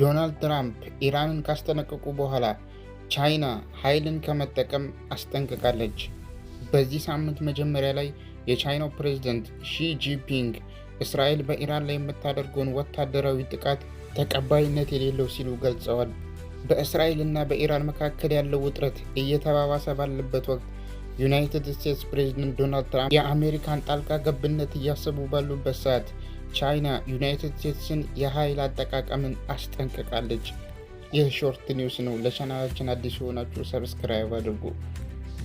ዶናልድ ትራምፕ ኢራንን ካስጠነቀቁ በኋላ ቻይና ኃይልን ከመጠቀም አስጠንቅቃለች። በዚህ ሳምንት መጀመሪያ ላይ የቻይናው ፕሬዝዳንት ሺ ጂንፒንግ እስራኤል በኢራን ላይ የምታደርገውን ወታደራዊ ጥቃት ተቀባይነት የሌለው ሲሉ ገልጸዋል። በእስራኤል እና በኢራን መካከል ያለው ውጥረት እየተባባሰ ባለበት ወቅት ዩናይትድ ስቴትስ ፕሬዝዳንት ዶናልድ ትራምፕ የአሜሪካን ጣልቃ ገብነት እያሰቡ ባሉበት ሰዓት ቻይና ዩናይትድ ስቴትስን የኃይል አጠቃቀምን አስጠንቅቃለች። ይህ ሾርት ኒውስ ነው። ለቻናላችን አዲስ የሆናችሁ ሰብስክራይብ አድርጉ።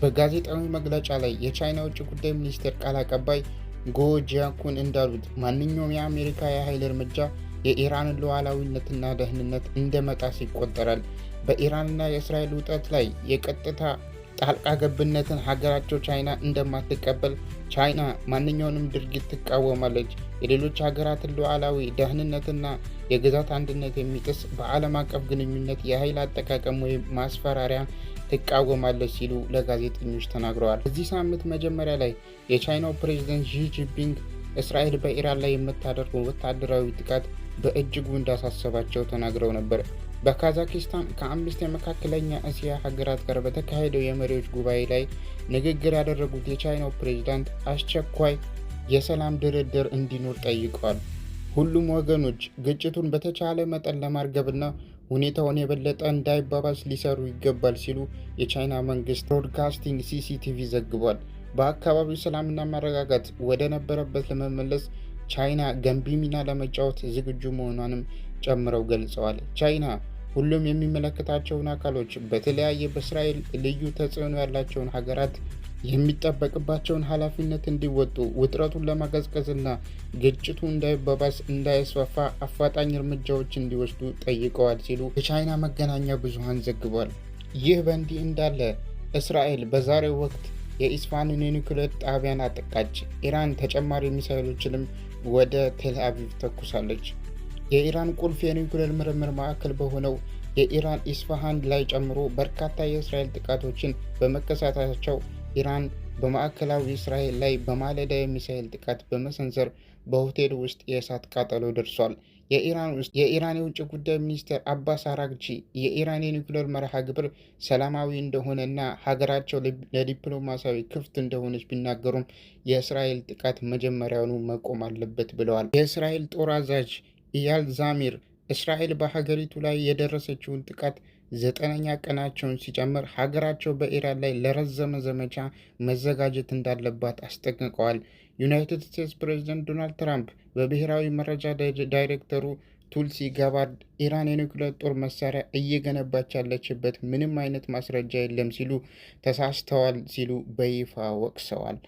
በጋዜጣዊ መግለጫ ላይ የቻይና ውጭ ጉዳይ ሚኒስቴር ቃል አቀባይ ጎ ጂያኩን እንዳሉት ማንኛውም የአሜሪካ የኃይል እርምጃ የኢራንን ሉዓላዊነትና ደህንነት እንደ መጣስ ይቆጠራል። በኢራንና የእስራኤል ውጥረት ላይ የቀጥታ ጣልቃ ገብነትን ሀገራቸው ቻይና እንደማትቀበል፣ ቻይና ማንኛውንም ድርጊት ትቃወማለች። የሌሎች ሀገራትን ሉዓላዊ ደህንነትና የግዛት አንድነት የሚጥስ በዓለም አቀፍ ግንኙነት የኃይል አጠቃቀም ወይም ማስፈራሪያ ትቃወማለች ሲሉ ለጋዜጠኞች ተናግረዋል። በዚህ ሳምንት መጀመሪያ ላይ የቻይናው ፕሬዝዳንት ሺ ጂንፒንግ እስራኤል በኢራን ላይ የምታደርገው ወታደራዊ ጥቃት በእጅጉ እንዳሳሰባቸው ተናግረው ነበር። በካዛኪስታን ከ5 የመካከለኛ እስያ ሀገራት ጋር በተካሄደው የመሪዎች ጉባኤ ላይ ንግግር ያደረጉት የቻይናው ፕሬዝዳንት አስቸኳይ የሰላም ድርድር እንዲኖር ጠይቀዋል። ሁሉም ወገኖች ግጭቱን በተቻለ መጠን ለማርገብና ሁኔታውን የበለጠ እንዳይባባስ ሊሰሩ ይገባል ሲሉ የቻይና መንግስት ብሮድካስቲንግ ሲሲቲቪ ዘግቧል። በአካባቢው ሰላምና መረጋጋት ወደ ነበረበት ለመመለስ ቻይና ገንቢ ሚና ለመጫወት ዝግጁ መሆኗንም ጨምረው ገልጸዋል። ቻይና ሁሉም የሚመለከታቸውን አካሎች በተለያየ በእስራኤል ልዩ ተጽዕኖ ያላቸውን ሀገራት የሚጠበቅባቸውን ኃላፊነት እንዲወጡ፣ ውጥረቱን ለማቀዝቀዝና ግጭቱ እንዳይባባስ እንዳይስፋፋ አፋጣኝ እርምጃዎች እንዲወስዱ ጠይቀዋል ሲሉ የቻይና መገናኛ ብዙሃን ዘግቧል። ይህ በእንዲህ እንዳለ እስራኤል በዛሬው ወቅት የኢስፋሃንን የኒውክሌር ጣቢያን አጠቃች። ኢራን ተጨማሪ ሚሳይሎችንም ወደ ቴል አቪቭ ተኩሳለች። የኢራን ቁልፍ የኒውክሌር ምርምር ማዕከል በሆነው የኢራን ኢስፋሃን ላይ ጨምሮ በርካታ የእስራኤል ጥቃቶችን በመከሰታቸው ኢራን በማዕከላዊ እስራኤል ላይ በማለዳ የሚሳይል ጥቃት በመሰንዘር በሆቴል ውስጥ የእሳት ቃጠሎ ደርሷል። የኢራን የውጭ ጉዳይ ሚኒስትር አባስ አራግቺ የኢራን የኒውክሌር መርሃ ግብር ሰላማዊ እንደሆነና ሀገራቸው ለዲፕሎማሲያዊ ክፍት እንደሆነች ቢናገሩም የእስራኤል ጥቃት መጀመሪያውኑ መቆም አለበት ብለዋል። የእስራኤል ጦር አዛዥ ኢያል ዛሚር እስራኤል በሀገሪቱ ላይ የደረሰችውን ጥቃት 9ኛ ቀናቸውን ሲጨምር ሀገራቸው በኢራን ላይ ለረዘመ ዘመቻ መዘጋጀት እንዳለባት አስጠንቅቀዋል። ዩናይትድ ስቴትስ ፕሬዝዳንት ዶናልድ ትራምፕ በብሔራዊ መረጃ ዳይሬክተሩ ቱልሲ ጋባርድ ኢራን የኒውክሌር ጦር መሳሪያ እየገነባች ያለችበት ምንም አይነት ማስረጃ የለም ሲሉ ተሳስተዋል ሲሉ በይፋ ወቅሰዋል።